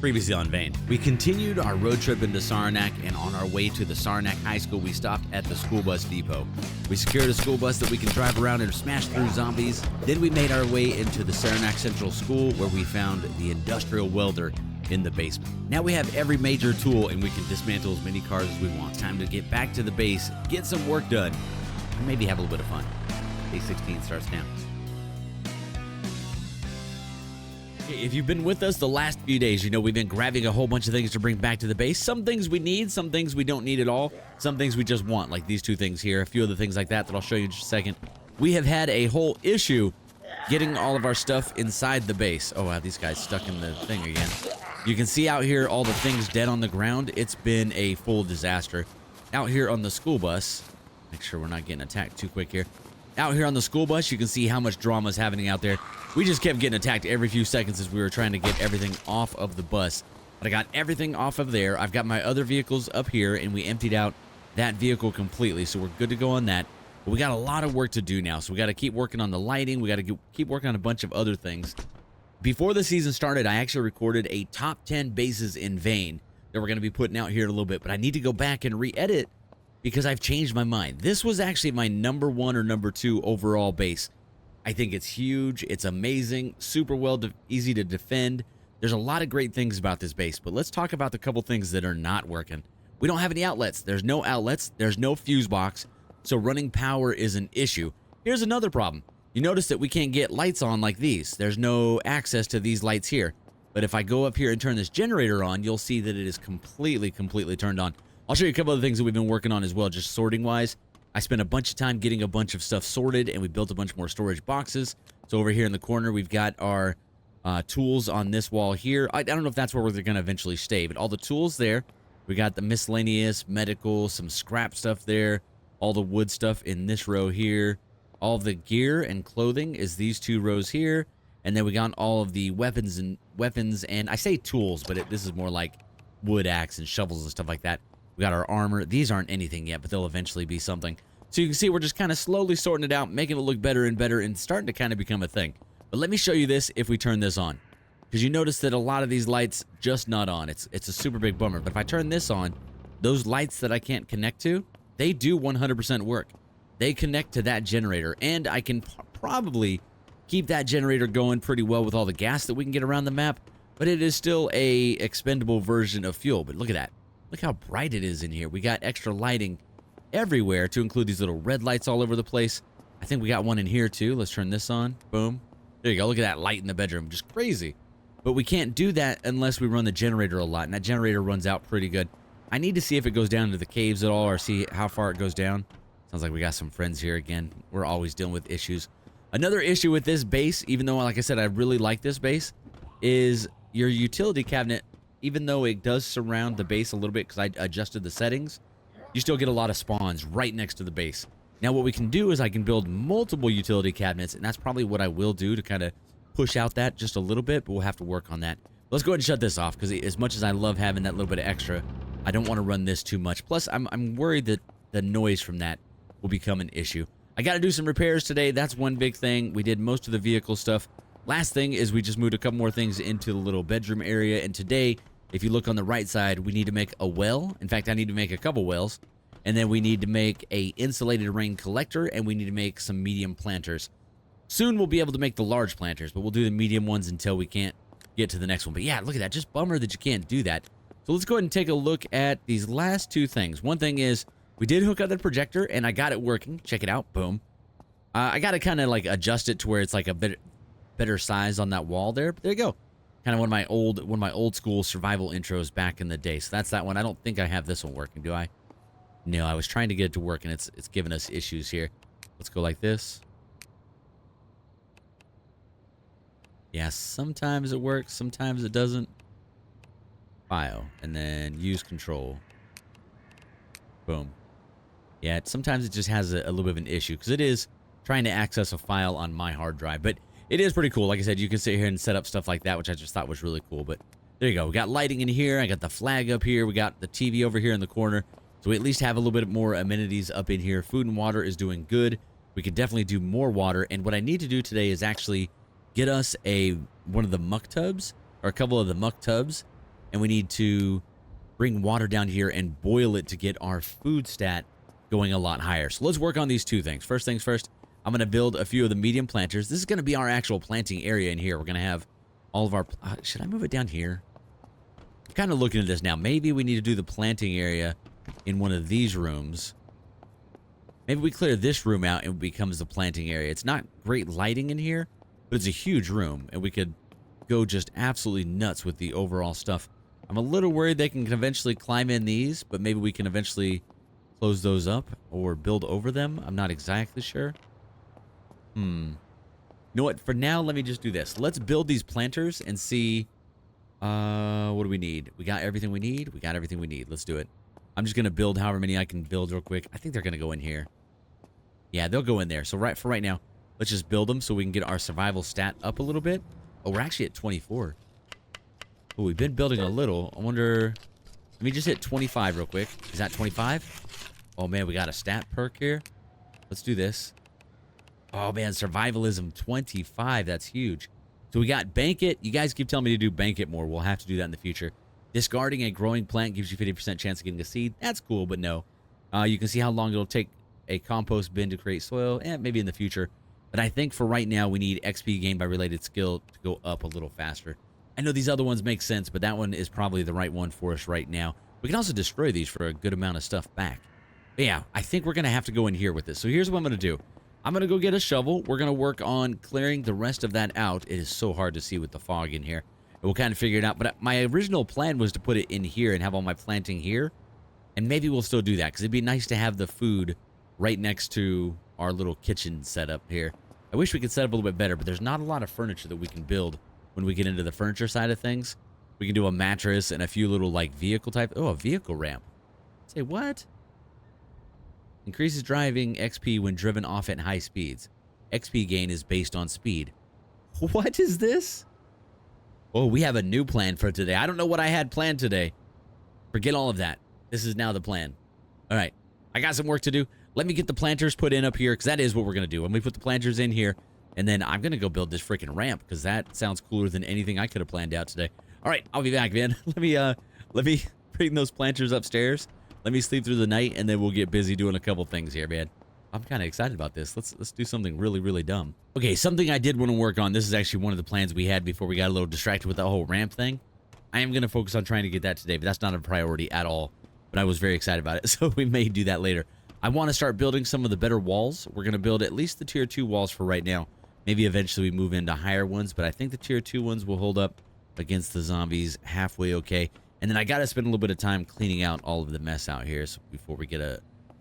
Previously on Vane, we continued our road trip into Saranac, and on our way to the Saranac High School, we stopped at the school bus depot. We secured a school bus that we can drive around and smash through zombies. Then we made our way into the Saranac Central School, where we found the industrial welder in the basement. Now we have every major tool, and we can dismantle as many cars as we want. It's time to get back to the base, get some work done, and maybe have a little bit of fun. Day 16 starts now. If you've been with us the last few days, you know we've been grabbing a whole bunch of things to bring back to the base. Some things we need, some things we don't need at all, some things we just want, like these two things here, a few other things like that I'll show you in just a second. We have had a whole issue getting all of our stuff inside the base. Oh wow, these guys stuck in the thing again. You can see out here all the things dead on the ground. It's been a full disaster. Out here on the school bus, make sure we're not getting attacked too quick here. Out here on the school bus, you can see how much drama is happening out there. We just kept getting attacked every few seconds as we were trying to get everything off of the bus. But I got everything off of there. I've got my other vehicles up here, and we emptied out that vehicle completely, so we're good to go on that. But we got a lot of work to do now, so we got to keep working on the lighting. We got to keep working on a bunch of other things. Before the season started, I actually recorded a top 10 bases in Vane that we're going to be putting out here in a little bit, but I need to go back and re-edit because I've changed my mind. This was actually my number 1 or number 2 overall base. I think it's huge. It's amazing. Super easy to defend. There's a lot of great things about this base, but let's talk about the couple things that are not working. We don't have any outlets. There's no outlets. There's no fuse box, so running power is an issue. Here's another problem. You notice that we can't get lights on like these. There's no access to these lights here. But if I go up here and turn this generator on, you'll see that it is completely turned on. I'll show you a couple other things that we've been working on as well, just sorting wise. I spent a bunch of time getting a bunch of stuff sorted, and we built a bunch more storage boxes. So over here in the corner, we've got our tools on this wall here. I don't know if that's where they're going to eventually stay, but all the tools there. We got the miscellaneous, medical, some scrap stuff there, all the wood stuff in this row here. All of the gear and clothing is these 2 rows here, and then we got all of the weapons, and I say tools, but this is more like wood axe and shovels and stuff like that. We got our armor. These aren't anything yet, but they'll eventually be something. So you can see we're just kind of slowly sorting it out, making it look better and better, and starting to kind of become a thing. But let me show you this if we turn this on, because you notice that a lot of these lights just not on. It's a super big bummer. But if I turn this on, those lights that I can't connect to, they do 100% work. They connect to that generator, and I can probably keep that generator going pretty well with all the gas that we can get around the map, but it is still a expendable version of fuel. But look at that. Look how bright it is in here. We got extra lighting everywhere to include these little red lights all over the place. I think we got one in here too. Let's turn this on. Boom. There you go. Look at that light in the bedroom. Just crazy. But we can't do that unless we run the generator a lot, and that generator runs out pretty good. I need to see if it goes down to the caves at all, or see how far it goes down. Sounds like we got some friends here again. We're always dealing with issues. Another issue with this base, even though, like I said, I really like this base, is your utility cabinet. Even though it does surround the base a little bit because I adjusted the settings, you still get a lot of spawns right next to the base. Now what we can do is I can build multiple utility cabinets, and that's probably what I will do to kind of push out that just a little bit, but we'll have to work on that. Let's go ahead and shut this off, because as much as I love having that little bit of extra, I don't want to run this too much. Plus, I'm worried that the noise from that will become an issue. I got to do some repairs today. That's one big thing. We did most of the vehicle stuff. Last thing is we just moved a couple more things into the little bedroom area, and today, if you look on the right side, we need to make a well. In fact, I need to make a couple wells, and then we need to make a insulated rain collector, and we need to make some medium planters. Soon we'll be able to make the large planters, but we'll do the medium ones until we can't get to the next one. But yeah, look at that. Just bummer that you can't do that. So let's go ahead and take a look at these last 2 things. One thing is we did hook up the projector, and I got it working. Check it out. Boom. I got to kind of like adjust it to where it's like a bit better size on that wall there. But there you go. Kind of one of my old school survival intros back in the day. So that's that one. I don't think I have this one working, do I? No, I was trying to get it to work, and it's giving us issues here. Let's go like this. Yeah, sometimes it works, sometimes it doesn't. File, and then use control. Boom. Yeah, sometimes it just has a little bit of an issue, because it is trying to access a file on my hard drive, but it is pretty cool. Like I said, you can sit here and set up stuff like that, which I just thought was really cool. But there you go. We got lighting in here. I got the flag up here. We got the TV over here in the corner. So we at least have a little bit more amenities up in here. Food and water is doing good. We could definitely do more water. And what I need to do today is actually get us one of the muck tubs, or a couple of the muck tubs, and we need to bring water down here and boil it to get our food stat going a lot higher. So let's work on these two things. First things first, I'm going to build a few of the medium planters. This is going to be our actual planting area in here. We're going to have all of our... should I move it down here? I'm kind of looking at this now. Maybe we need to do the planting area in one of these rooms. Maybe we clear this room out and it becomes the planting area. It's not great lighting in here, but it's a huge room, and we could go just absolutely nuts with the overall stuff. I'm a little worried they can eventually climb in these, but maybe we can eventually close those up or build over them. I'm not exactly sure. You know what? For now, let me just do this. Let's build these planters and see... what do we need? We got everything we need? We got everything we need. Let's do it. I'm just going to build however many I can build real quick. I think they're going to go in here. Yeah, they'll go in there. So for right now, let's just build them so we can get our survival stat up a little bit. Oh, we're actually at 24. Oh, we've been building a little. I wonder... Let me just hit 25 real quick. Is that 25? Oh, man, we got a stat perk here. Let's do this. Oh, man, survivalism 25. That's huge. So we got bank it. You guys keep telling me to do bank it more. We'll have to do that in the future. Discarding a growing plant gives you 50% chance of getting a seed. That's cool, but no. You can see how long it'll take a compost bin to create soil. Maybe in the future. But I think for right now, we need XP gained by related skill to go up a little faster. I know these other ones make sense, but that one is probably the right one for us right now. We can also destroy these for a good amount of stuff back. But yeah, I think we're going to have to go in here with this. So here's what I'm going to do. I'm going to go get a shovel. We're going to work on clearing the rest of that out. It is so hard to see with the fog in here. We'll kind of figure it out. But my original plan was to put it in here and have all my planting here. And maybe we'll still do that because it'd be nice to have the food right next to our little kitchen setup here. I wish we could set up a little bit better, but there's not a lot of furniture that we can build when we get into the furniture side of things. We can do a mattress and a few little like vehicle type. Oh, a vehicle ramp. Say what? Increases driving XP when driven off at high speeds. XP gain is based on speed. What is this? Oh, we have a new plan for today. I don't know what I had planned today. Forget all of that. This is now the plan. All right. I got some work to do. Let me get the planters put in up here because that is what we're going to do. When we put the planters in here, and then I'm going to go build this freaking ramp because that sounds cooler than anything I could have planned out today. All right. I'll be back, man. Let me bring those planters upstairs. Let me sleep through the night, and then we'll get busy doing a couple things here, man. I'm kind of excited about this. Let's do something really, really dumb. Okay, something I did want to work on. This is actually one of the plans we had before we got a little distracted with the whole ramp thing. I am going to focus on trying to get that today, but that's not a priority at all. But I was very excited about it, so we may do that later. I want to start building some of the better walls. We're going to build at least the tier 2 walls for right now. Maybe eventually we move into higher ones, but I think the tier 2 ones will hold up against the zombies halfway okay. And then I got to spend a little bit of time cleaning out all of the mess out here before we get a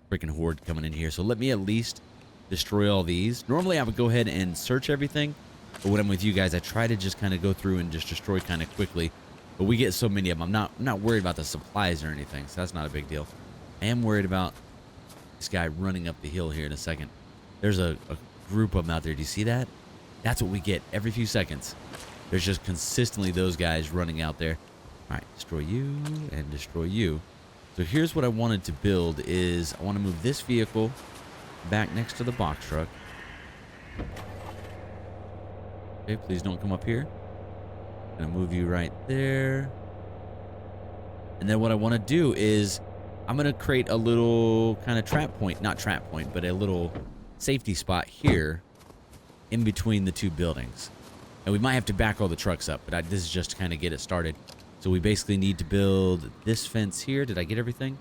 freaking horde coming in here. So let me at least destroy all these. Normally I would go ahead and search everything, but when I'm with you guys, I try to just kind of go through and just destroy kind of quickly. But we get so many of them. I'm not worried about the supplies or anything, so that's not a big deal. I am worried about this guy running up the hill here in a second. There's a group of them out there. Do you see that? That's what we get every few seconds. There's just consistently those guys running out there. All right, destroy you and destroy you. So here's what I wanted to build is I want to move this vehicle back next to the box truck. Okay, please don't come up here. I'm going to move you right there. And then what I want to do is I'm going to create a little kind of trap point. Not trap point, but a little safety spot here in between the two buildings. And we might have to back all the trucks up, but this is just to kind of get it started. So we basically need to build this fence here. Did I get everything?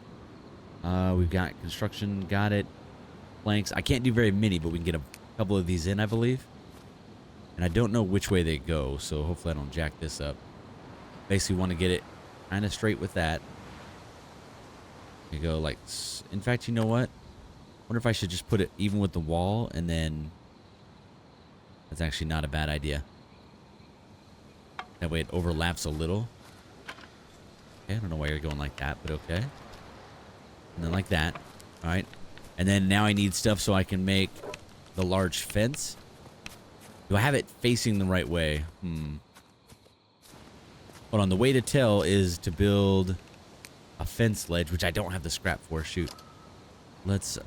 We've got construction, got it. Planks. I can't do very many, but we can get a couple of these in, I believe. And I don't know which way they go, so hopefully I don't jack this up. Basically want to get it kind of straight with that. You go like, in fact, you know what? I wonder if I should just put it even with the wall, and then that's actually not a bad idea. That way it overlaps a little. Okay, I don't know why you're going like that, but okay. And then like that. All right. And then now I need stuff so I can make the large fence. Do I have it facing the right way? Hold on. The way to tell is to build a fence ledge, which I don't have the scrap for. Shoot. Let's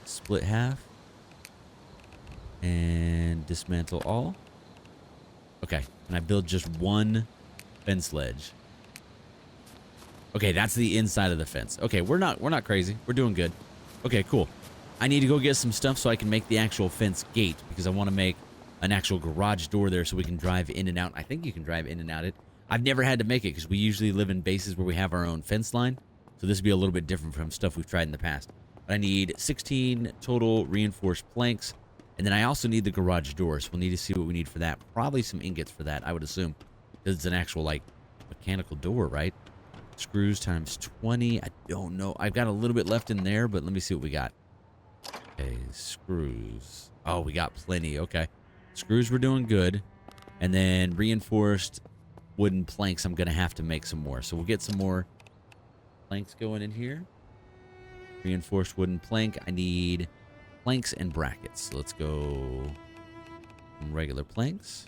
split half and dismantle all. Okay. And I build just one Fence ledge. Okay, that's the inside of the fence. Okay, we're not crazy. We're doing good. Okay, cool. I need to go get some stuff so I can make the actual fence gate because I want to make an actual garage door there so we can drive in and out. I think you can drive in and out it. I've never had to make it because we usually live in bases where we have our own fence line. So this would be a little bit different from stuff we've tried in the past. But I need 16 total reinforced planks. And then I also need the garage door. So we'll need to see what we need for that. Probably some ingots for that, I would assume. Because it's an actual, like, mechanical door, right? Screws times 20. I don't know. I've got a little bit left in there, but let me see what we got. Okay, screws. Oh, we got plenty. Okay. Screws we're doing good. And then reinforced wooden planks, I'm going to have to make some more. So we'll get some more planks going in here. Reinforced wooden plank. I need planks and brackets. So let's go some regular planks.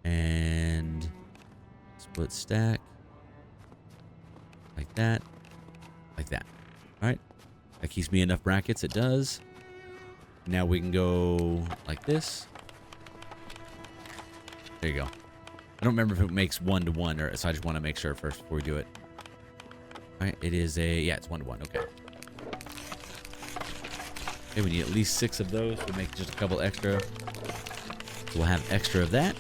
And split stack. Like that. Like that. All right. That keeps me enough brackets. It does. Now we can go like this. There you go. I don't remember if it makes 1 to 1, or so I just want to make sure first before we do it. All right, it is a, yeah, it's 1 to 1. Okay. Okay, we need at least 6 of those. We'll make just a couple extra. So we'll have extra of that.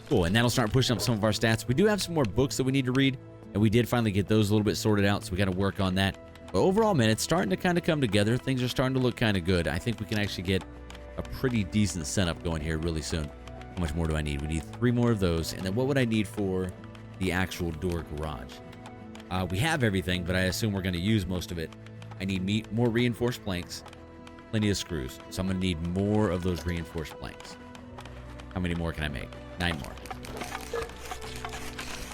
Cool, and that'll start pushing up some of our stats. We do have some more books that we need to read, and we did finally get those a little bit sorted out, so we got to work on that. But overall, man, it's starting to kind of come together. Things are starting to look kind of good. I think we can actually get a pretty decent setup going here really soon. How much more do I need? We need 3 more of those. And then what would I need for the actual door garage? We have everything, but I assume we're going to use most of it. I need more reinforced planks, plenty of screws. So I'm going to need more of those reinforced planks. How many more can I make? 9 more.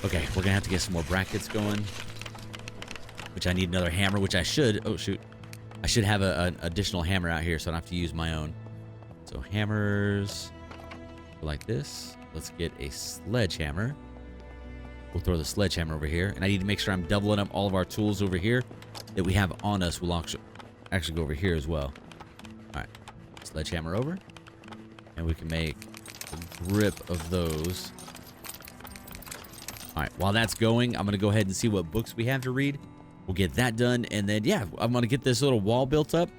Okay, we're going to have to get some more brackets going, which I need another hammer, which I should. Oh, shoot. I should have an additional hammer out here so I don't have to use my own. So hammers like this. Let's get a sledgehammer. We'll throw the sledgehammer over here. And I need to make sure I'm doubling up all of our tools over here that we have on us. We'll actually go over here as well. All right. Sledgehammer over. And we can make a grip of those. All right. While that's going, I'm going to go ahead and see what books we have to read. We'll get that done. And then, yeah, I'm going to get this little wall built up.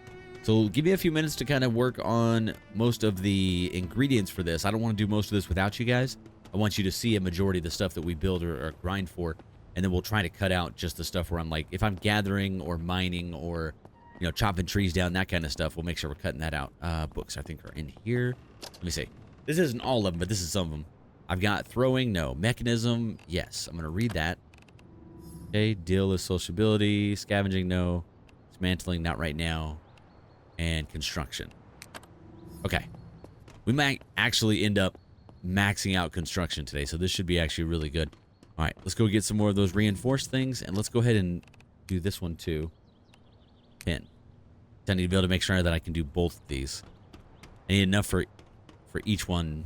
So give me a few minutes to kind of work on most of the ingredients for this. I don't want to do most of this without you guys. I want you to see a majority of the stuff that we build or grind for. And then we'll try to cut out just the stuff where I'm like, if I'm gathering or mining or, you know, chopping trees down, that kind of stuff, we'll make sure we're cutting that out. Books, I think, are in here. Let me see. This isn't all of them, but this is some of them. I've got throwing, no. Mechanism, yes. I'm going to read that. Okay, deal is sociability. Scavenging, no. Dismantling, not right now. And construction. Okay. We might actually end up maxing out construction today, so this should be actually really good. All right, let's go get some more of those reinforced things, and let's go ahead and do this one too. 10. I need to be able to make sure that I can do both of these. I need enough for each one.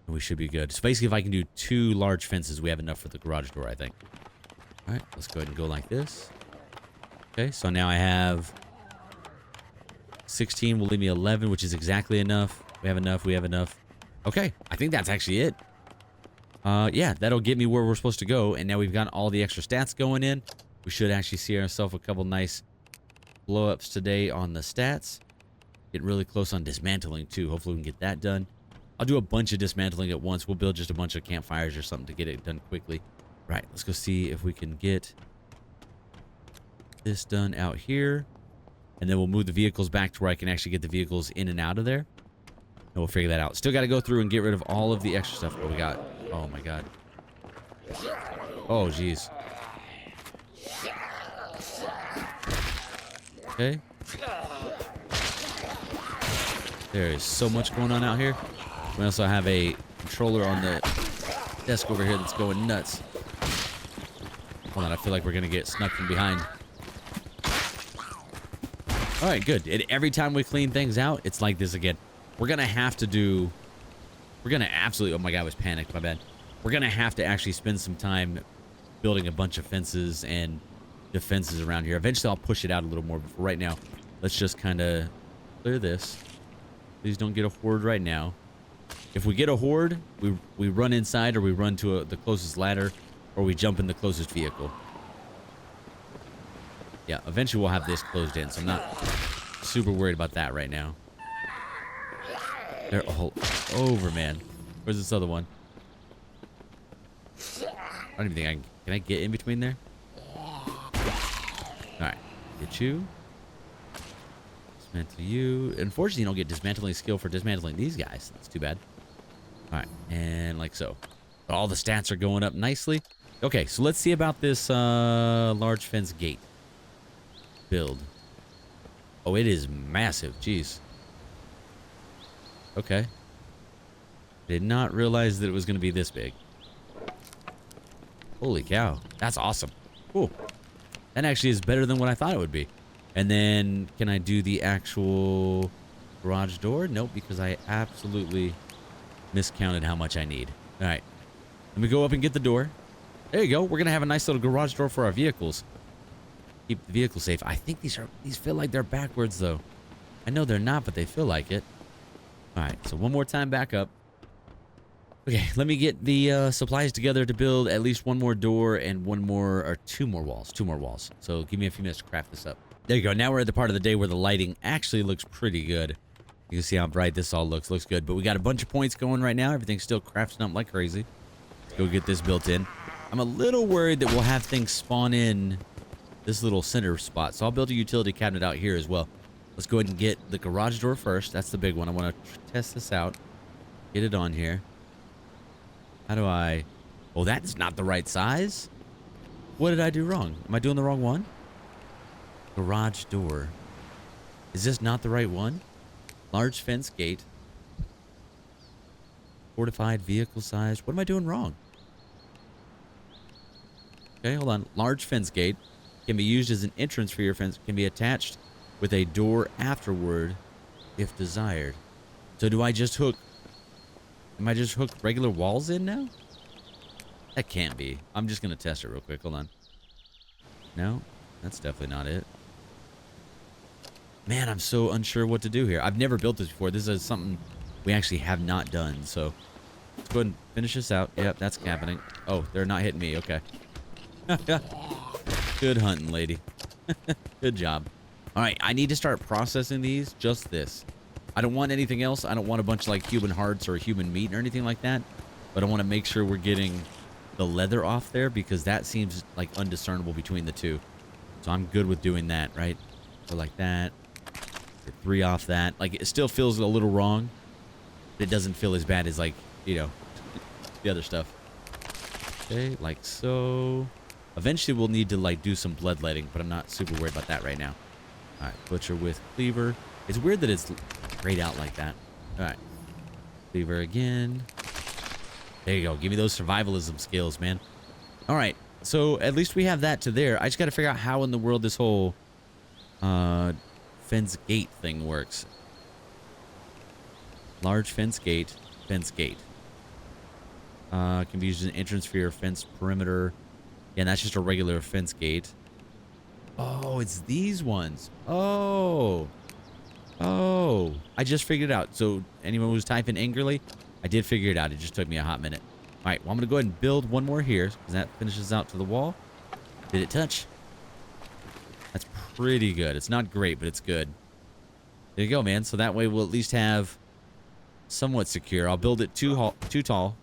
And we should be good. So basically, if I can do 2 large fences, we have enough for the garage door, I think. All right, let's go ahead and go like this. Okay, so now I have 16 will leave me 11, which is exactly enough. We have enough. We have enough. Okay, I think that's actually it. Yeah, that'll get me where we're supposed to go. And now we've got all the extra stats going in. We should actually see ourselves a couple nice blow-ups today on the stats. Get really close on dismantling, too. Hopefully we can get that done. I'll do a bunch of dismantling at once. We'll build just a bunch of campfires or something to get it done quickly. Right, let's go see if we can get this done out here. And then we'll move the vehicles back to where I can actually get the vehicles in and out of there. And we'll figure that out. Still got to go through and get rid of all of the extra stuff. What we got? Oh, my God. Oh, jeez. Okay. There is so much going on out here. We also have a controller on the desk over here that's going nuts. Hold on, I feel like we're going to get snuck from behind. All right, good. Every time we clean things out, it's like this again. We're going to have to do... We're going to absolutely... Oh, my God, I was panicked. My bad. We're going to have to actually spend some time building a bunch of fences and defenses around here. Eventually, I'll push it out a little more. But for right now, let's just kind of clear this. Please don't get a horde right now. If we get a horde, we run inside, or we run to the closest ladder, or we jump in the closest vehicle. Yeah, eventually we'll have this closed in, so I'm not super worried about that right now. They're all over, man. Where's this other one? I don't even think can I get in between there? Alright, get you. Dismantle you. Unfortunately, you don't get dismantling skill for dismantling these guys. That's too bad. Alright, and like so. All the stats are going up nicely. Okay, so let's see about this large fence gate build. Oh, it is massive. Jeez. Okay. Did not realize that it was going to be this big. Holy cow. That's awesome. Cool. That actually is better than what I thought it would be. And then, can I do the actual garage door? Nope, because I absolutely miscounted how much I need. All right. Let me go up and get the door. There you go. We're going to have a nice little garage door for our vehicles. Keep the vehicle safe. I think these feel like they're backwards, though. I know they're not, but they feel like it. All right, so one more time back up. Okay, let me get the supplies together to build at least one more door and two more walls. So give me a few minutes to craft this up. There you go. Now we're at the part of the day where the lighting actually looks pretty good. You can see how bright this all looks. Looks good. But we got a bunch of points going right now. Everything's still crafting up like crazy. Let's go get this built in. I'm a little worried that we'll have things spawn in this little center spot. So I'll build a utility cabinet out here as well. Let's go ahead and get the garage door first. That's the big one. I want to test this out. Get it on here. How do I... Oh, that's not the right size. What did I do wrong? Am I doing the wrong one? Garage door. Is this not the right one? Large fence gate. Fortified vehicle size. What am I doing wrong? Okay, hold on. Large fence gate can be used as an entrance for your fence. Can be attached with a door afterward if desired. So do I just hook... Am I just hook regular walls in now? That can't be. I'm just going to test it real quick. Hold on. No, that's definitely not it. Man, I'm so unsure what to do here. I've never built this before. This is something we actually have not done. So let's go ahead and finish this out. Yep, that's happening. Oh, they're not hitting me. Okay. Good hunting, lady. Good job. All right, I need to start processing these. Just this. I don't want anything else. I don't want a bunch of like human hearts or human meat or anything like that. But I want to make sure we're getting the leather off there because that seems like undiscernible between the two. So I'm good with doing that, right? So like that. Get 3 off that. Like it still feels a little wrong. But it doesn't feel as bad as like, you know, the other stuff. Okay, like so. Eventually we'll need to like do some bloodletting, but I'm not super worried about that right now. All right, butcher with cleaver. It's weird that it's grayed out like that. All right, cleaver again. There you go. Give me those survivalism skills, man. All right, so at least we have that to there. I just got to figure out how in the world this whole fence gate thing works. Large fence gate, fence gate. Can be used as an entrance for your fence perimeter. Yeah, that's just a regular fence gate. Oh, it's these ones. Oh, I just figured it out. So anyone who's typing angrily, I did figure it out. It just took me a hot minute. All right, well, I'm going to go ahead and build one more here because that finishes out to the wall. Did it touch? That's pretty good. It's not great, but it's good. There you go, man. So that way we'll at least have somewhat secure. I'll build it too tall.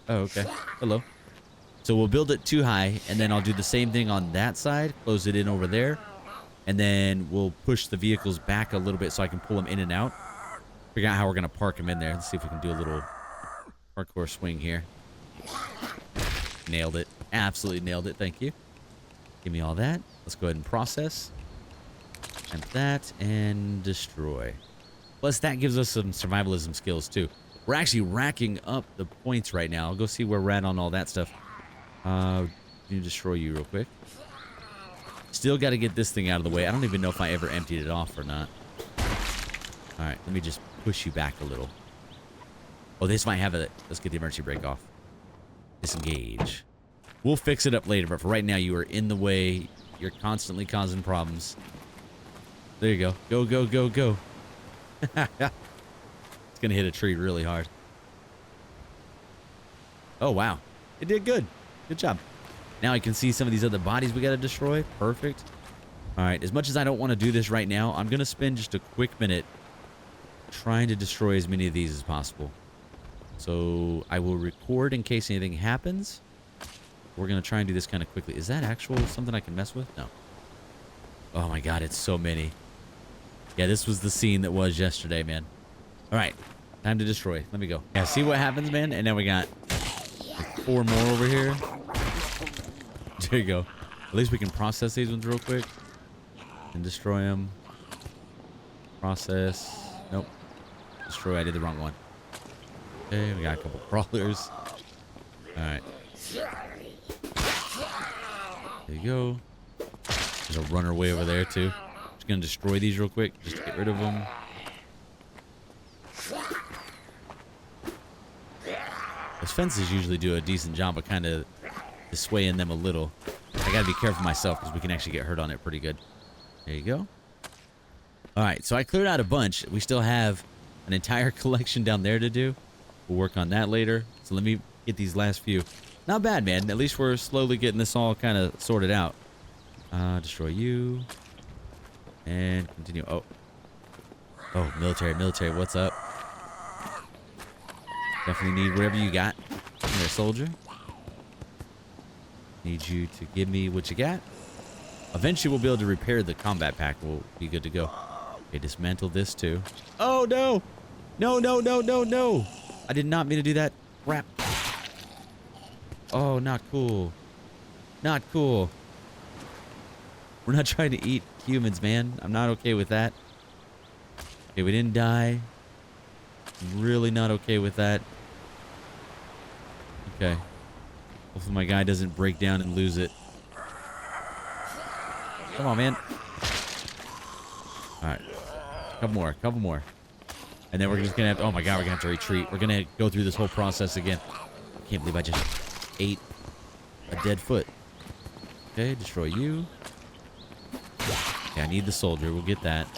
Oh, okay. Hello. So we'll build it too high, and then I'll do the same thing on that side. Close it in over there. And then we'll push the vehicles back a little bit so I can pull them in and out. Figure out how we're going to park them in there. Let's see if we can do a little parkour swing here. Nailed it. Absolutely nailed it. Thank you. Give me all that. Let's go ahead and process. And that, and destroy. Plus, that gives us some survivalism skills, too. We're actually racking up the points right now. I'll go see where we're at on all that stuff. You destroy you real quick. Still got to get this thing out of the way. I don't even know if I ever emptied it off or not. All right, let me just push you back a little. Oh, this might have it. Let's get the emergency brake off. Disengage. We'll fix it up later, but for right now, you are in the way. You're constantly causing problems. There you go. Go, go, go, go. It's going to hit a tree really hard. Oh, wow. It did good. Good job. Now I can see some of these other bodies we got to destroy. Perfect. All right. As much as I don't want to do this right now, I'm going to spend just a quick minute trying to destroy as many of these as possible. So I will record in case anything happens. We're going to try and do this kind of quickly. Is that actual something I can mess with? No. Oh my God, it's so many. Yeah, this was the scene that was yesterday, man. All right, time to destroy. Let me go. Yeah, see what happens, man? And then we got like 4 more over here. There you go. At least we can process these ones real quick and destroy them. Process. Nope. Destroy. I did the wrong one. Okay, we got a couple crawlers. All right. There you go. There's a runner way over there too. Just gonna destroy these real quick, just to get rid of them. Those fences usually do a decent job of kind of dissuading them a little. I gotta be careful myself because we can actually get hurt on it pretty good. There you go. All right, so I cleared out a bunch. We still have an entire collection down there to do. We'll work on that later. So let me get these last few. Not bad, man. At least we're slowly getting this all kind of sorted out. Destroy you. And continue. Oh. Oh, military. What's up? Definitely need whatever you got. You're a soldier. Need you to give me what you got. Eventually, we'll be able to repair the combat pack. We'll be good to go. Okay, dismantle this too. Oh, no. No. I did not mean to do that. Crap. Oh, not cool. Not cool. We're not trying to eat humans, man. I'm not okay with that. Okay, we didn't die. I'm really not okay with that. Okay. Hopefully my guy doesn't break down and lose it. Come on, man. All right. Couple more. And then we're just going to have to... Oh, my God, we're going to have to retreat. We're going to go through this whole process again. I can't believe I just ate a dead foot. Okay, destroy you. Okay, I need the soldier. We'll get that.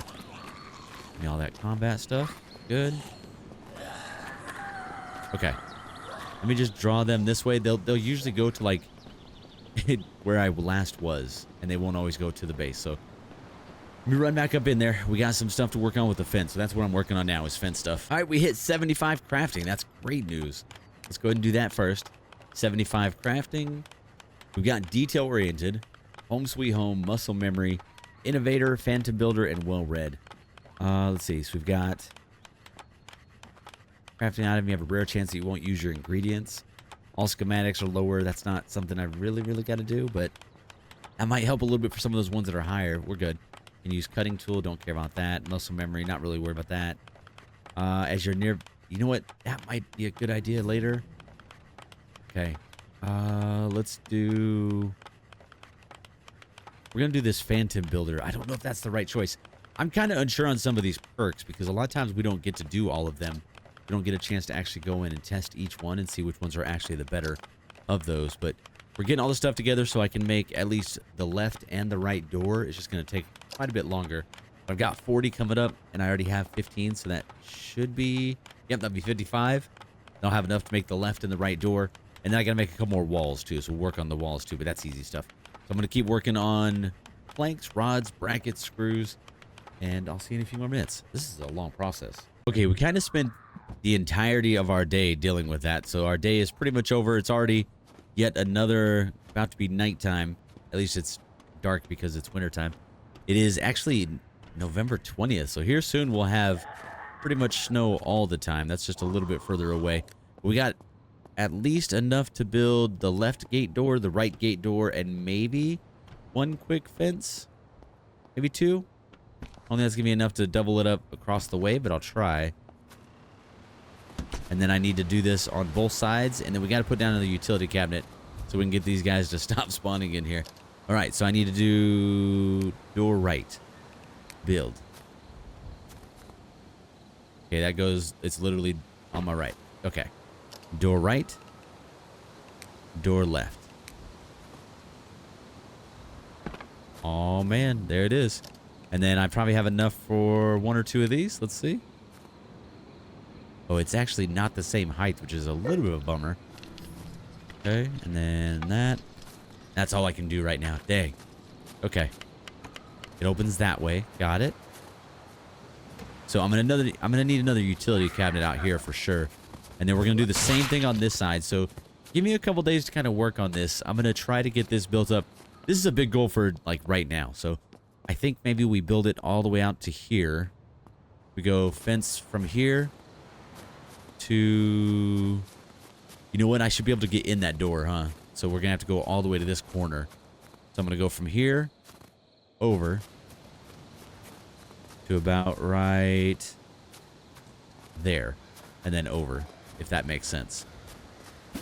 Give me all that combat stuff. Good. Okay. Let me just draw them this way. They'll usually go to, like, where I last was. And they won't always go to the base, so... Let me run back up in there. We got some stuff to work on with the fence, so that's what I'm working on now is fence stuff. All right, we hit 75 crafting. That's great news. Let's go ahead and do that first. 75 crafting. We've got detail-oriented, home sweet home, muscle memory, innovator, phantom builder, and well-read. Let's see. So we've got crafting item. You have a rare chance that you won't use your ingredients. All schematics are lower. That's not something I really got to do, but that might help a little bit for some of those ones that are higher. We're good. Can use cutting tool. Don't care about that. Muscle memory. Not really worried about that. As you're near... You know what? That might be a good idea later. Okay. Let's do... We're going to do this phantom builder. I don't know if that's the right choice. I'm kind of unsure on some of these perks because a lot of times we don't get to do all of them. We don't get a chance to actually go in and test each one and see which ones are actually the better of those. But we're getting all this stuff together so I can make at least the left and the right door. It's just going to take quite a bit longer. But I've got 40 coming up and I already have 15, so that should be... Yep, that'll be 55. I'll have enough to make the left and the right door. And then I got to make a couple more walls too, so we'll work on the walls too, but that's easy stuff. So I'm going to keep working on planks, rods, brackets, screws, and I'll see you in a few more minutes. This is a long process. Okay, we kind of spent the entirety of our day dealing with that, so our day is pretty much over. It's already yet another, about to be nighttime. At least it's dark because it's wintertime. It is actually November 20th, so here soon we'll have pretty much snow all the time. That's just a little bit further away. We got at least enough to build the left gate door, the right gate door, and maybe one quick fence. Maybe two. Only that's gonna be enough to double it up across the way, but I'll try. And then I need to do this on both sides, and then we got to put down another utility cabinet so we can get these guys to stop spawning in here. All right, so I need to do door right. Build. Okay, that goes, it's literally on my right. Okay. Door right. Door left. Oh, man, there it is. And then I probably have enough for one or two of these. Let's see. Oh, it's actually not the same height, which is a little bit of a bummer. Okay, and then that. That's all I can do right now. Dang. Okay. It opens that way. Got it. So I'm gonna need another utility cabinet out here for sure. And then we're gonna do the same thing on this side. So give me a couple days to kind of work on this. I'm gonna try to get this built up. This is a big goal for like right now. So I think maybe we build it all the way out to here. We go fence from here to, you know what? I should be able to get in that door, huh? So we're gonna have to go all the way to this corner. So I'm gonna go from here over to about right there, and then over, if that makes sense.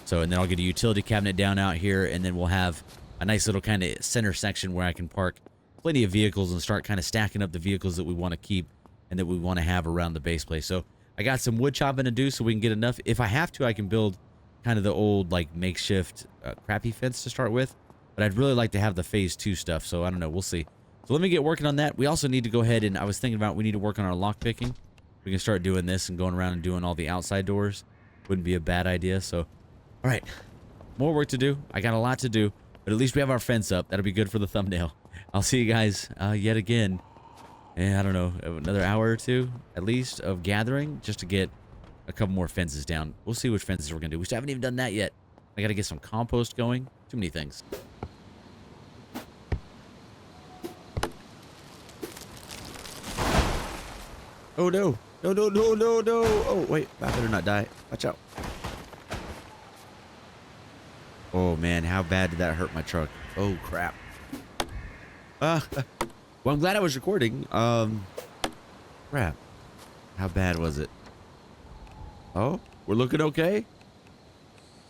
So, and then I'll get a utility cabinet down out here, and then we'll have a nice little kind of center section where I can park plenty of vehicles and start kind of stacking up the vehicles that we want to keep and that we want to have around the base place. So I got some wood chopping to do so we can get enough. If I have to, I can build kind of the old like makeshift crappy fence to start with, but I'd really like to have the phase 2 stuff. So I don't know, we'll see. So let me get working on that. We also need to go ahead and I was thinking about we need to work on our lock picking. We can start doing this and going around and doing all the outside doors. Wouldn't be a bad idea. So, all right, more work to do. I got a lot to do, but at least we have our fence up. That'll be good for the thumbnail. I'll see you guys yet again. And I don't know, another hour or two at least of gathering just to get a couple more fences down. We'll see which fences we're gonna do. We still haven't even done that yet. I gotta get some compost going. Too many things. Oh no. No, no, no, no, no. Oh, wait. I better not die. Watch out. Oh, man. How bad did that hurt my truck? Oh, crap. Well, I'm glad I was recording. Crap. How bad was it? Oh, we're looking okay.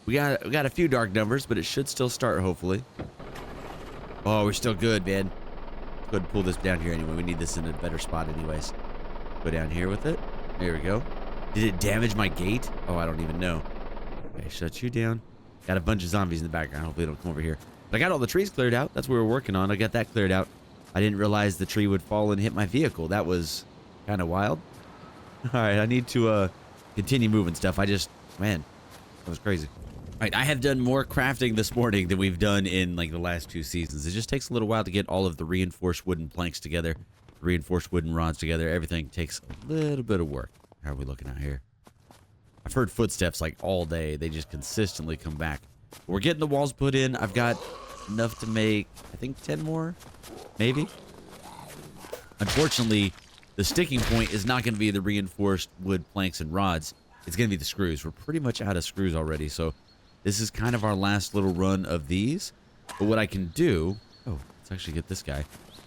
We got a few dark numbers, but it should still start, hopefully. Oh, we're still good, man. Go ahead and pull this down here anyway. We need this in a better spot anyways. Go down here with it. There we go. Did it damage my gate? Oh, I don't even know. Okay, shut you down. Got a bunch of zombies in the background. Hopefully they don't come over here. But I got all the trees cleared out. That's what we're working on. I got that cleared out. I didn't realize the tree would fall and hit my vehicle. That was kind of wild. All right, I need to continue moving stuff. Man, that was crazy. All right, I have done more crafting this morning than we've done in like the last 2 seasons. It just takes a little while to get all of the reinforced wooden planks together. Reinforced wooden rods together. Everything takes a little bit of work. How are we looking out here? I've heard footsteps like all day. They just consistently come back. We're getting the walls put in. I've got enough to make, I think, 10 more, maybe. Unfortunately, the sticking point is not going to be the reinforced wood planks and rods. It's going to be the screws. We're pretty much out of screws already. So this is kind of our last little run of these. But what I can do... Oh, let's actually get this guy.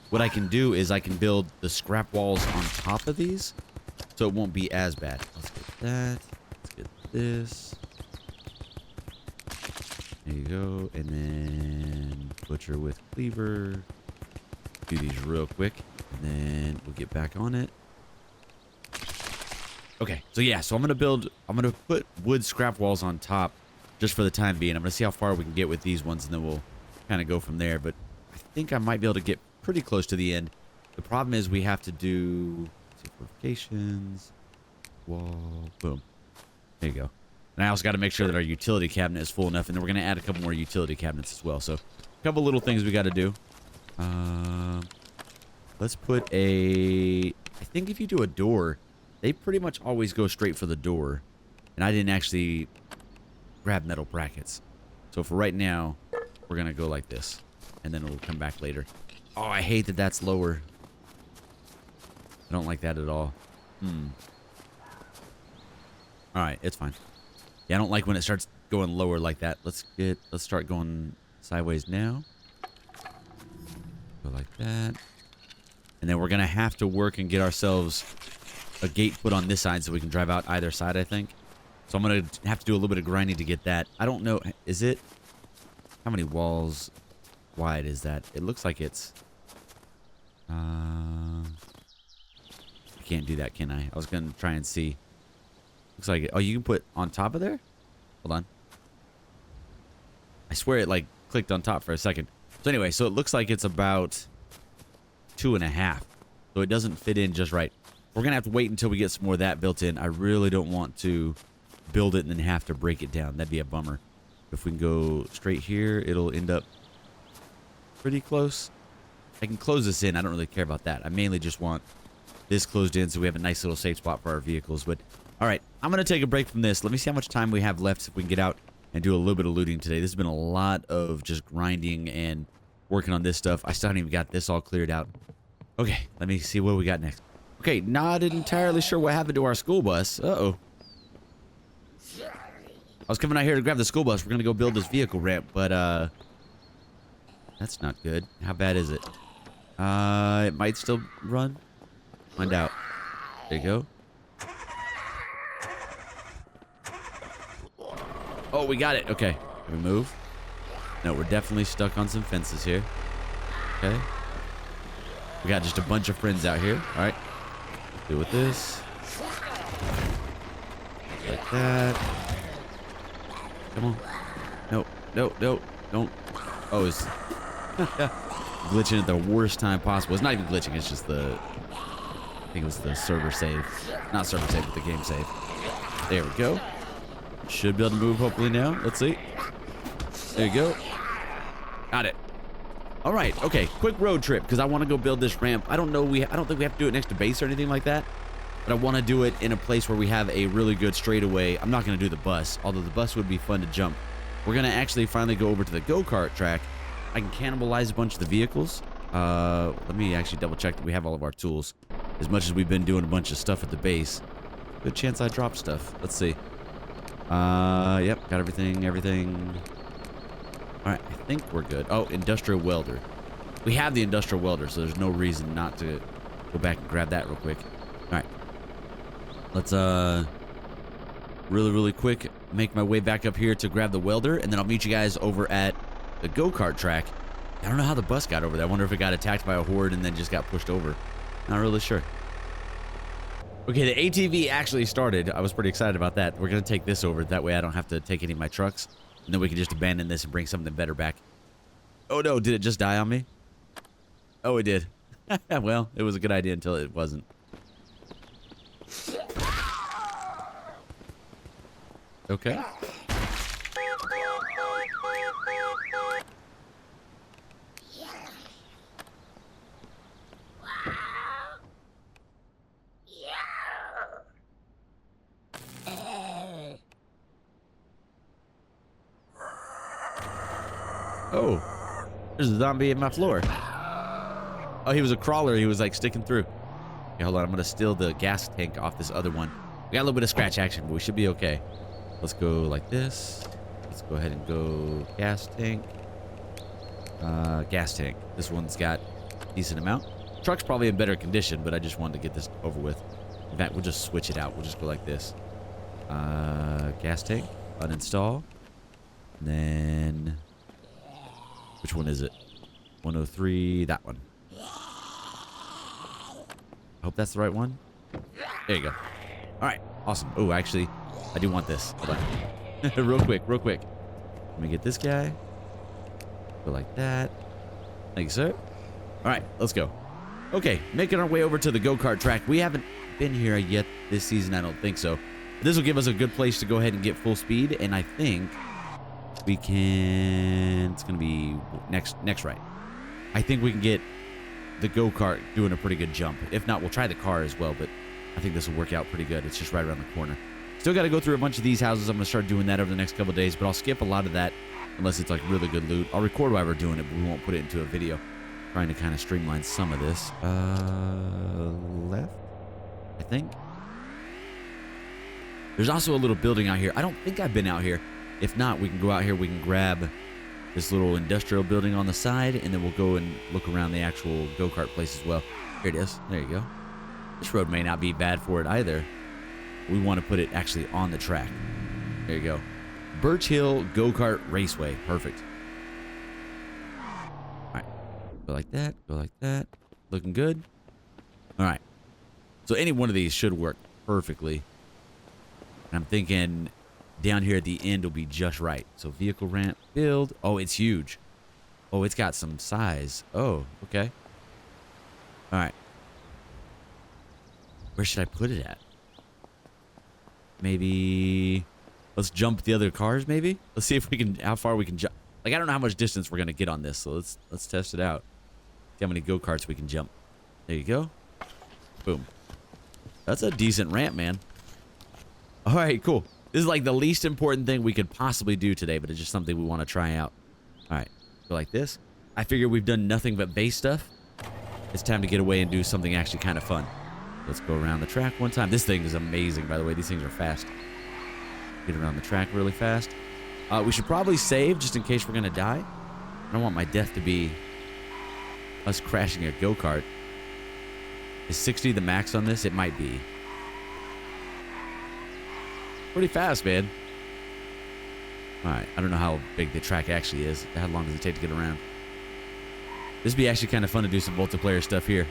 What I can do is I can build the scrap walls on top of these, so it won't be as bad. Let's get that. Let's get this. There you go. And then butcher with cleaver. Do these real quick, and then we'll get back on it. Okay, so yeah, so I'm gonna put wood scrap walls on top just for the time being. I'm gonna see how far we can get with these ones, and then we'll kind of go from there. But I think I might be able to get pretty close to the end. The problem is we have to do fortifications, wall, boom. There you go. And I also got to make sure that our utility cabinet is full enough, and then we're going to add a couple more utility cabinets as well. So a couple little things we got to do. Let's put I think if you do a door, they pretty much always go straight for the door. And I didn't actually grab metal brackets. So for right now, we're going to go like this, and then we'll come back later. Oh, I hate that that's lower. I don't like that at all. Alright, it's fine. Yeah, I don't like when it starts going lower like that. Let's start going sideways now. Go like that. And then we're going to have to work and get ourselves a gate put on this side so we can drive out either side, I think. So I'm going to have to do a little bit of grinding to get that. I don't know. Is it... How many walls wide is that? It looks like it's... I can't do that, can I? I was going to try and see. Looks like... Oh, you can put on top of there? Hold on. I swear it, like, clicked on top for a second. So anyway, so it looks like it's about 2.5. So it doesn't fit in just right. We're going to have to wait until we get some more of that built in. I really don't want to build it and then have to break it down. That'd be a bummer. If we can go straight here, it'll end up pretty close. I can close this in. I don't really care about that. I mainly just want this closed in so we have a nice little safe spot for our vehicles. But all right, I'm going to take a break from this. Let me see how much time we have left, so if we can get out and do a little bit of looting today. This has been a lot of just grinding and working on this stuff. I still haven't even got this all cleared out. Okay, let me see what we got next. Okay, not entirely sure what happened to our school bus. Uh-oh. I was coming out here to grab the school bus. We're going to go build this vehicle ramp, but that's not good. How bad is it? It might still run. Find out. There you go. Oh, we got it. Okay. Can we move? No, we're definitely stuck on some fences here. Okay. We got just a bunch of friends out here. All right. Deal with this. Like that. Come on. No, no, no. Don't. Oh, it's glitching at the worst time possible. It's not even glitching. It's just the... I think it was the server save. Not server save, but the game save. There we go. Should be able to move hopefully now. Let's see. There you go. Got it. All right. Okay. Quick road trip because I want to go build this ramp. I don't think we have to do it next to base or anything like that. But I want to do it in a place where we have a really good straightaway. I'm not going to do the bus, although the bus would be fun to jump. We're going to actually finally go over to the Go Kart Track. I can cannibalize a bunch of the vehicles. Let me actually double check that we have all of our tools. As much as we've been doing a bunch of stuff at the base, good chance I drop stuff. Let's see. Yep, got everything. All right, I think we're good. Oh, industrial welder. We have the industrial welder, so there's no reason not to go back and grab that real quick. All right. Let's, really quick make my way back up here to grab the welder, and then I'll meet you guys over at the Go Kart Track. I don't know how the bus got over there. I wonder if it got attacked by a horde and then just got pushed over. Not really sure. Okay, the ATV actually started. I was pretty excited about that. We're going to take this over. That way I don't have to take any of my trucks. And then we can just abandon this and bring something better back. Oh, no. Did it just die on me? Oh, it did. Well, it was a good idea until it wasn't. Okay. Oh, there's a zombie in my floor. Oh, he was a crawler. He was like sticking through. Okay, hold on. I'm going to steal the gas tank off this other one. We got a little bit of scratch action, but we should be okay. Let's go like this. Let's go ahead and go gas tank. Gas tank. This one's got a decent amount. Truck's probably in better condition, but I just wanted to get this over with. In fact, we'll just switch it out. We'll just go like this. Gas tank. Uninstall. And then... which one is it? 103. That one. I hope that's the right one. There you go. All right. Awesome. Oh, actually, I do want this. Hold on. real quick. Let me get this guy. Go like that. Thank you, sir. All right. Let's go. Okay. Making our way over to the Go Kart Track. We haven't been here yet this season. I don't think so. This will give us a good place to go ahead and get full speed. And I think we can... it's going to be next right. I think we can get the go-kart doing a pretty good jump. If not, we'll try the car as well, but I think this will work out pretty good. It's just right around the corner. Still got to go through a bunch of these houses. I'm going to start doing that over the next couple of days, but I'll skip a lot of that unless it's like really good loot. I'll record while we're doing it, but we won't put it into a video. Trying to kind of streamline some of this. Left, I think. There's also a little building out here. I don't think I've been out here. If not, we can go out here. We can grab this little industrial building on the side, and then we'll go and look around the actual go-kart place as well. Here it is. There you go. This road may not be bad for it either. We want to put it actually on the track. There you go. Birch Hill Go-Kart Raceway. Perfect. All right. Go like that. Go like that. Looking good. All right. So any one of these should work perfectly. And I'm thinking... down here at the end will be just right. So vehicle ramp, build. Oh, it's huge. Oh, it's got some size. Oh, okay. All right. Where should I put it at? Maybe let's jump the other cars, maybe? Let's see if we can, how far we can jump. Like, I don't know how much distance we're going to get on this, so let's test it out. See how many go-karts we can jump. There you go. Boom. That's a decent ramp, man. All right, cool. This is like the least important thing we could possibly do today, but it's just something we want to try out. All right, go like this. I figure we've done nothing but base stuff. It's time to get away and do something actually kind of fun. Let's go around the track one time. This thing is amazing, by the way. These things are fast. Get around the track really fast. We should probably save just in case we're going to die. I don't want my death to be us crashing a go-kart. Is 60 the max on this? It might be. Pretty fast, man. All right. I don't know how big the track actually is. How long does it take to get around? This would be actually kind of fun to do some multiplayer stuff here.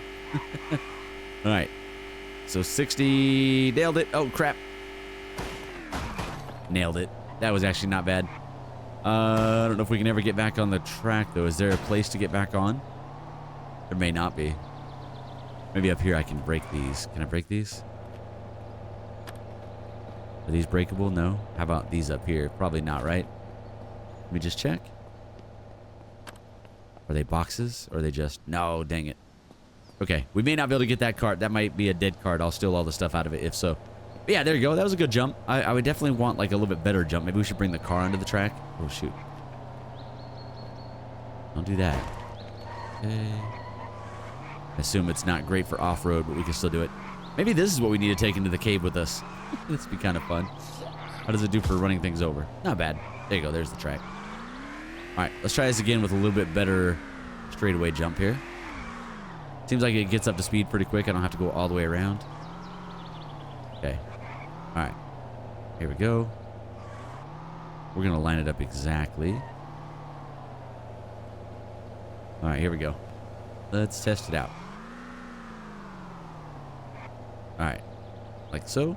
All right. So 60. Nailed it. Oh, crap. Nailed it. That was actually not bad. I don't know if we can ever get back on the track, though. Is there a place to get back on? There may not be. Maybe up here I can break these. Can I break these? Are these breakable? No. How about these up here? Probably not, right? Let me just check. Are they boxes? Or are they just... No, dang it. Okay, we may not be able to get that cart. That might be a dead cart. I'll steal all the stuff out of it if so. But yeah, there you go. That was a good jump. I would definitely want like a little bit better jump. Maybe we should bring the car onto the track. Oh, shoot. Don't do that. Okay. I assume it's not great for off-road, but we can still do it. Maybe this is what we need to take into the cave with us. This would be kind of fun. How does it do for running things over? Not bad. There you go. There's the track. All right, let's try this again with a little bit better straightaway jump here. Seems like it gets up to speed pretty quick. I don't have to go all the way around. Okay. All right. Here we go. We're going to line it up exactly. All right, here we go. Let's test it out. All right. Like so.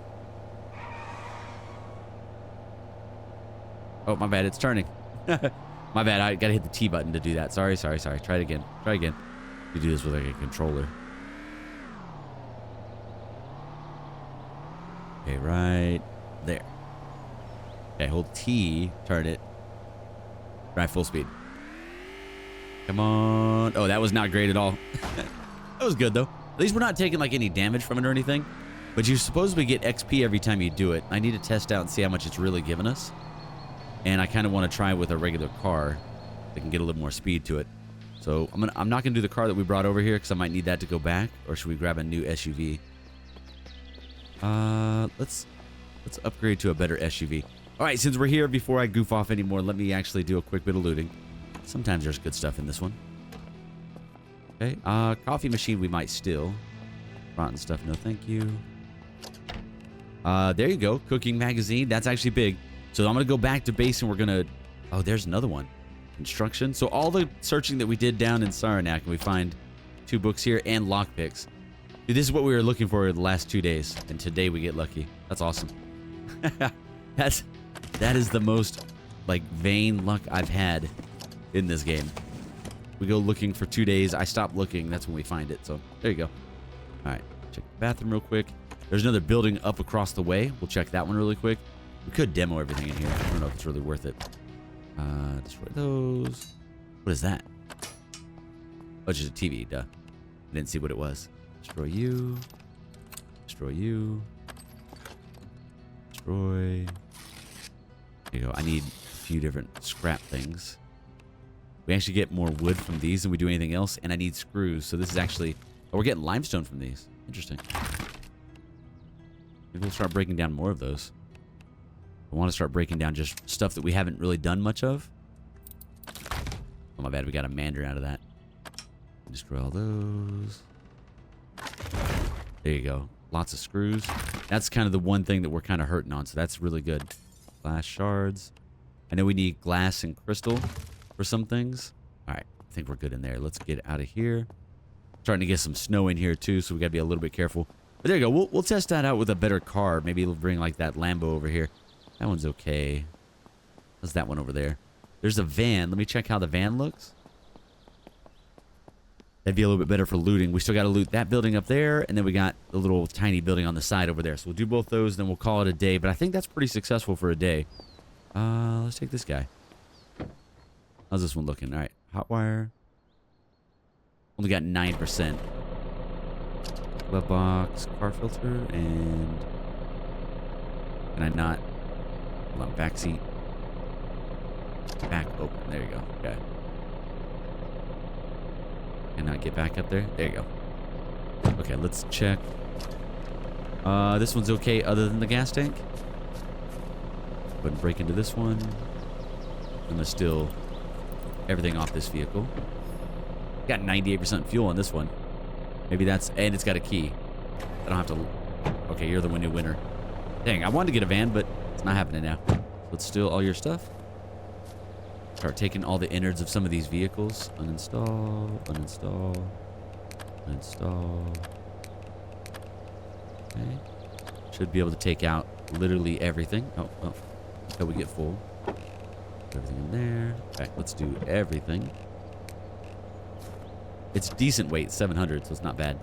Oh, my bad. It's turning. My bad. I got to hit the T button to do that. Sorry. Try it again. Try again. You do this with like a controller. Okay, right there. Okay, hold T, turn it. Right, full speed. Come on. Oh, that was not great at all. That was good though. At least we're not taking like any damage from it or anything. But you supposedly get XP every time you do it. I need to test out and see how much it's really giving us. And I kind of want to try with a regular car. That can get a little more speed to it. So I'm not gonna do the car that we brought over here because I might need that to go back. Or should we grab a new SUV? Let's upgrade to a better SUV. All right, since we're here, before I goof off anymore, let me actually do a quick bit of looting. Sometimes there's good stuff in this one. Okay, coffee machine we might steal. Rotten stuff, no thank you. There you go, cooking magazine. That's actually big. So I'm gonna go back to base and we're gonna. Oh, there's another one. Construction. So all the searching that we did down in Saranac, and we find 2 books here and lockpicks. Dude, this is what we were looking for the last 2 days, and today we get lucky. That's awesome. That is the most like vain luck I've had in this game. We go looking for 2 days. I stop looking. That's when we find it. So there you go. All right, check the bathroom real quick. There's another building up across the way. We'll check that one really quick. We could demo everything in here. I don't know if it's really worth it. Destroy those. What is that? Oh, it's just a TV, duh. I didn't see what it was. Destroy you. Destroy you. Destroy. There you go. I need a few different scrap things. We actually get more wood from these than we do anything else, and I need screws. So this is actually... Oh, we're getting limestone from these. Interesting. Maybe we'll start breaking down more of those. I want to start breaking down just stuff that we haven't really done much of. Oh, my bad. We got a mandarin out of that. Destroy all those. There you go. Lots of screws. That's kind of the one thing that we're kind of hurting on, so that's really good. Glass shards. I know we need glass and crystal for some things. All right. I think we're good in there. Let's get out of here. Starting to get some snow in here, too, so we got to be a little bit careful. But there you go. We'll test that out with a better car. Maybe it'll bring, like, that Lambo over here. That one's okay. How's that one over there? There's a van. Let me check how the van looks. That'd be a little bit better for looting. We still got to loot that building up there, and then we got the little tiny building on the side over there. So we'll do both those, then we'll call it a day. But I think that's pretty successful for a day. Let's take this guy. How's this one looking? All right, hot wire. Only got 9%. Glove box, car filter, and can I not? Hold on, back seat. Back open. There you go. Okay. Cannot get back up there. There you go. Okay, let's check. This one's okay other than the gas tank. Go ahead and break into this one. I'm gonna steal everything off this vehicle. Got 98% fuel on this one. Maybe that's, and it's got a key. I don't have to. Okay, you're the new winner. Dang, I wanted to get a van, but it's not happening now. Let's steal all your stuff. Start taking all the innards of some of these vehicles. Uninstall, uninstall, uninstall. Okay. Should be able to take out literally everything. Oh, until we get full. Everything in there. Okay, let's do everything. It's decent weight, 700, so it's not bad.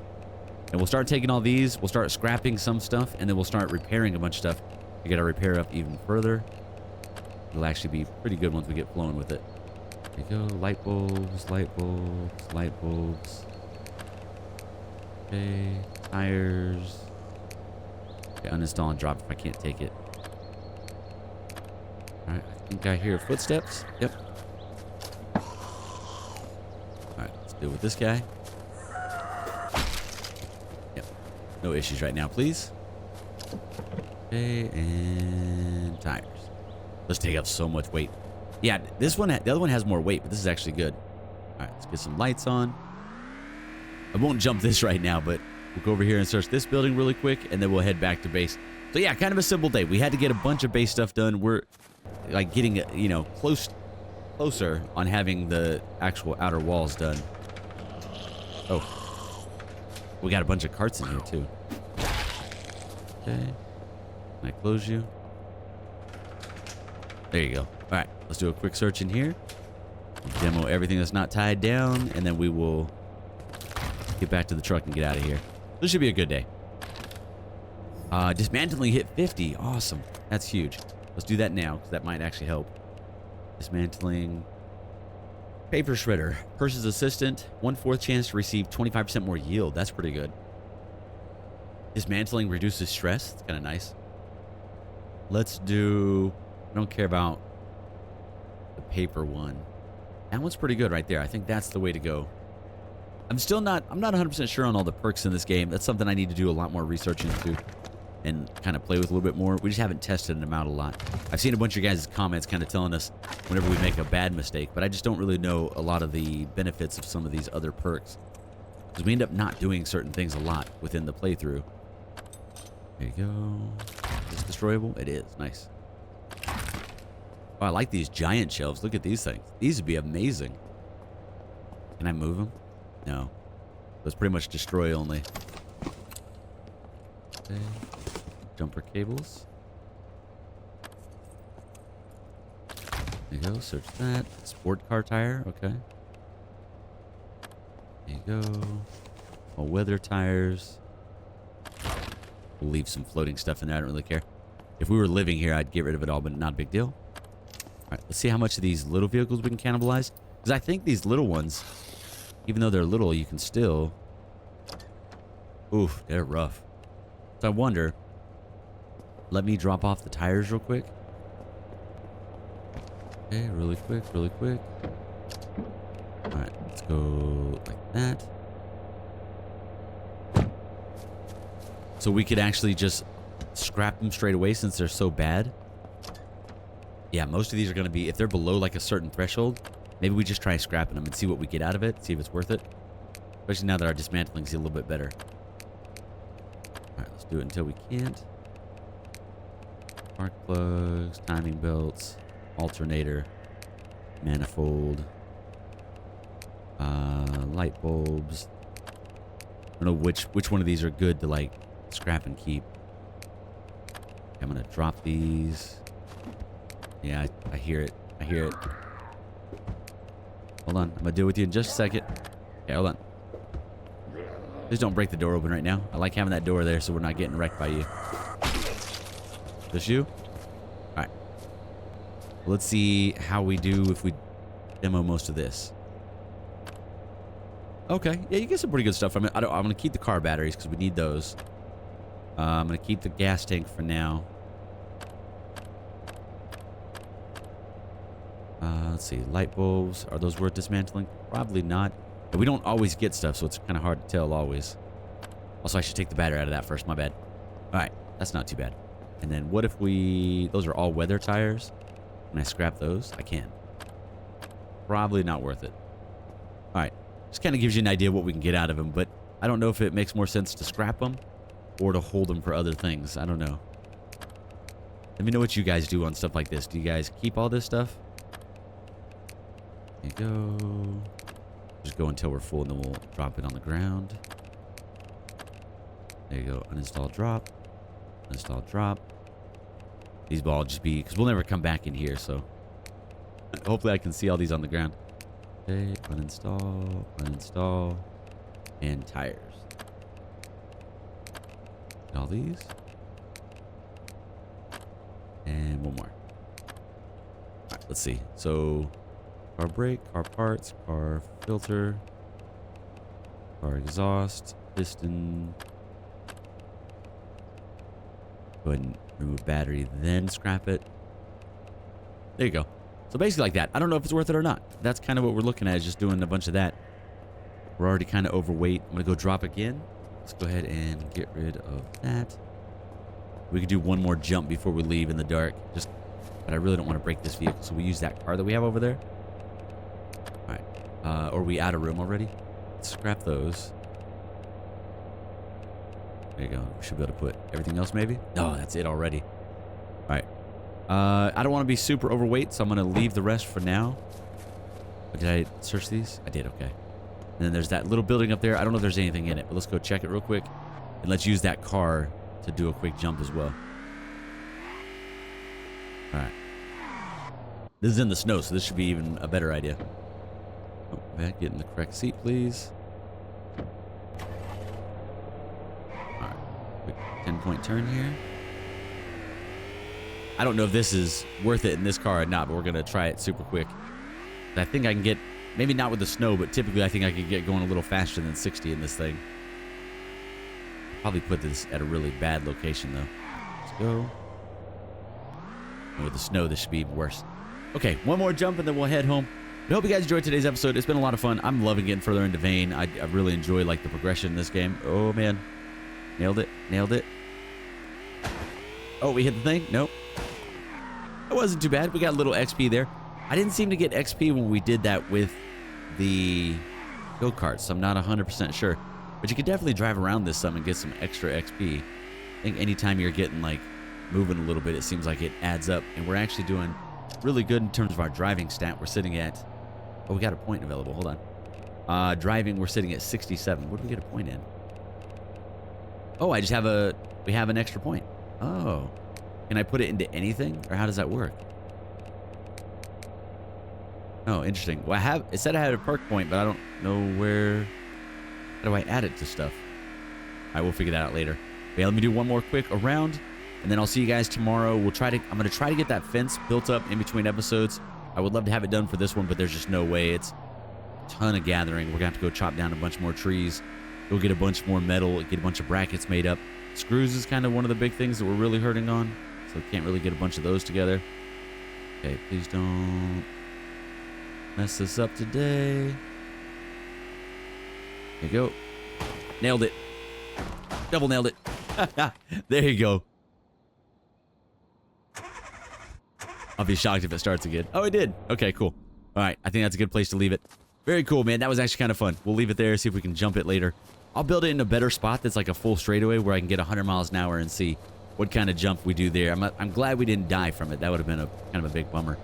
And we'll start taking all these. We'll start scrapping some stuff, and then we'll start repairing a bunch of stuff. We got to repair up even further. It'll actually be pretty good once we get flowing with it. There you go. Light bulbs, light bulbs, light bulbs. Okay. Tires. Okay, uninstall and drop if I can't take it. Alright, I think I hear footsteps. Yep. Alright, let's deal with this guy. Yep. No issues right now, please. Okay, and tires. Let's take up so much weight. Yeah, this one, the other one has more weight, but this is actually good. All right, let's get some lights on. I won't jump this right now, but we'll go over here and search this building really quick, and then we'll head back to base. So yeah, kind of a simple day. We had to get a bunch of base stuff done. We're like getting, you know, closer on having the actual outer walls done. Oh, we got a bunch of carts in here too. Okay, can I close you? There you go. All right, let's do a quick search in here. Demo everything that's not tied down, and then we will get back to the truck and get out of here. This should be a good day. Dismantling hit 50. Awesome. That's huge. Let's do that now, because that might actually help. Dismantling. Paper shredder. Purser's assistant. 1/4 chance to receive 25% more yield. That's pretty good. Dismantling reduces stress. It's kind of nice. Let's do... I don't care about the paper one. That one's pretty good right there. I think that's the way to go. I'm not 100% sure on all the perks in this game. That's something I need to do a lot more research into and kind of play with a little bit more. We just haven't tested them out a lot. I've seen a bunch of guys' comments kind of telling us whenever we make a bad mistake, but I just don't really know a lot of the benefits of some of these other perks. Because we end up not doing certain things a lot within the playthrough. There you go. Is this destroyable? It is. Nice. Oh, I like these giant shelves. Look at these things. These would be amazing. Can I move them? No. Those pretty much destroy only. Okay. Jumper cables. There you go. Search that. Sport car tire. Okay. There you go. All weather tires. We'll leave some floating stuff in there. I don't really care. If we were living here, I'd get rid of it all, but not a big deal. All right, let's see how much of these little vehicles we can cannibalize. Because I think these little ones, even though they're little, you can still... Oof, they're rough. So I wonder... Let me drop off the tires real quick. Okay, really quick, really quick. All right, let's go like that. So we could actually just scrap them straight away since they're so bad. Yeah, most of these are going to be, if they're below like a certain threshold, maybe we just try scrapping them and see what we get out of it, see if it's worth it. Especially now that our dismantling's a little bit better. All right, let's do it until we can't. Spark plugs, timing belts, alternator, manifold, light bulbs. I don't know which one of these are good to like scrap and keep. I'm gonna drop these. Yeah, I hear it. I hear it. Hold on, I'm gonna deal with you in just a second. Okay, hold on. Please don't break the door open right now. I like having that door there so we're not getting wrecked by you. This you? All right. Let's see how we do if we demo most of this. Okay. Yeah, you get some pretty good stuff from it. I'm going to keep the car batteries because we need those. I'm going to keep the gas tank for now. Let's see. Light bulbs. Are those worth dismantling? Probably not. But we don't always get stuff, so it's kind of hard to tell always. Also, I should take the battery out of that first. My bad. All right. That's not too bad. And then what if we... Those are all weather tires. Can I scrap those? I can. Probably not worth it. All right. Just kind of gives you an idea of what we can get out of them, but I don't know if it makes more sense to scrap them or to hold them for other things. I don't know. Let me know what you guys do on stuff like this. Do you guys keep all this stuff? There you go. Just go until we're full, and then we'll drop it on the ground. There you go. Uninstall, drop. Uninstall, drop. These will all just be... Because we'll never come back in here, so... Hopefully I can see all these on the ground. Okay, uninstall, uninstall, and tires. All these. And one more. All right, let's see. So, car brake, car parts, car filter, car exhaust, piston. Go ahead and remove battery, then scrap it. There you go. So basically like that. I don't know if it's worth it or not. That's kind of what we're looking at, is just doing a bunch of that. We're already kind of overweight. I'm going to go drop again. Let's go ahead and get rid of that. We could do one more jump before we leave in the dark. But I really don't want to break this vehicle, so we use that car that we have over there. All right. Or are we out of room already? Let's scrap those. There you go. We should be able to put everything else maybe. No, that's it already. All right. I don't want to be super overweight, so I'm going to leave the rest for now. Did I search these? I did, okay. And then there's that little building up there. I don't know if there's anything in it, but let's go check it real quick. And let's use that car to do a quick jump as well. All right. This is in the snow, so this should be even a better idea. Oh, back, get in the correct seat, please. All right. Quick 10-point turn here. I don't know if this is worth it in this car or not, but we're going to try it super quick. I think I can get, maybe not with the snow, but typically I think I could get going a little faster than 60 in this thing. Probably put this at a really bad location, though. Let's go. And with the snow, this should be even worse. Okay, one more jump, and then we'll head home. I hope you guys enjoyed today's episode. It's been a lot of fun. I'm loving getting further into Vane. I really enjoy, like, the progression in this game. Oh, man. Nailed it. Nailed it. Oh, we hit the thing? Nope. It wasn't too bad. We got a little XP there. I didn't seem to get XP when we did that with the go-karts, so I'm not 100% sure. But you could definitely drive around this some and get some extra XP. I think anytime you're getting, like, moving a little bit, it seems like it adds up. And we're actually doing really good in terms of our driving stat. We're sitting at... Oh, we got a point available. Hold on. Driving, we're sitting at 67. What do we get a point in? Oh, I just have a... We have an extra point. Oh. Can I put it into anything? Or how does that work? Oh, interesting. Well, it said I had a perk point, but I don't know where... How do I add it to stuff? All right, we'll figure that out later. Okay, let me do one more quick around, and then I'll see you guys tomorrow. I'm going to try to get that fence built up in between episodes. I would love to have it done for this one, but there's just no way. It's a ton of gathering. We're going to have to go chop down a bunch more trees, go get a bunch more metal, get a bunch of brackets made up. Screws is kind of one of the big things that we're really hurting on, so can't really get a bunch of those together. Okay, please don't mess this up today. There you go. Nailed it. Double nailed it. There you go. I'll be shocked if it starts again. Oh, it did. Okay, cool. All right, I think that's a good place to leave it. Very cool, man. That was actually kind of fun. We'll leave it there, see if we can jump it later. I'll build it in a better spot that's like a full straightaway where I can get 100 miles an hour and see what kind of jump we do there. I'm glad we didn't die from it. That would have been a kind of a big bummer.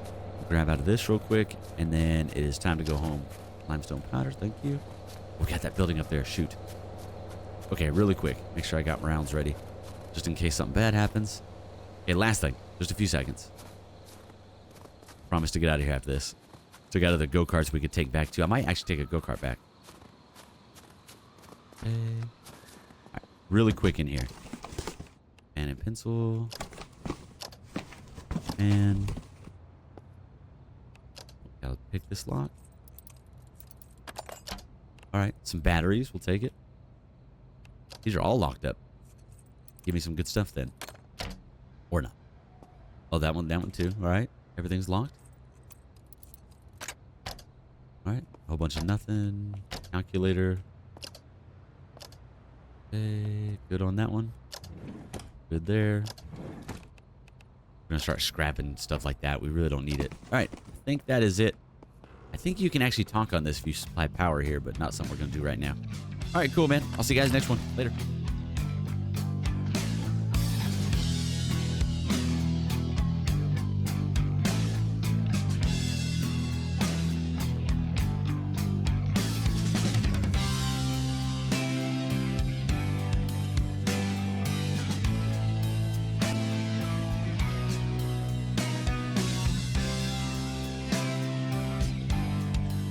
Grab out of this real quick, and then it is time to go home. Limestone powder, thank you. We got that building up there. Shoot. Okay, really quick. Make sure I got rounds ready, just in case something bad happens. Okay, last thing. Just a few seconds. Promise to get out of here after this. Took out of the go-karts we could take back too. I might actually take a go-kart back. Okay. All right, really quick in here. Pen and pencil. And I'll pick this lock. All right, some batteries. We'll take it. These are all locked up. Give me some good stuff then. Or not. Oh, that one too. All right. Everything's locked. All right. A whole bunch of nothing. Calculator. Okay. Good on that one. Good there. We're going to start scrapping stuff like that. We really don't need it. All right. I think that is it. I think you can actually talk on this if you supply power here, but not something we're going to do right now. All right. Cool, man. I'll see you guys next one. Later.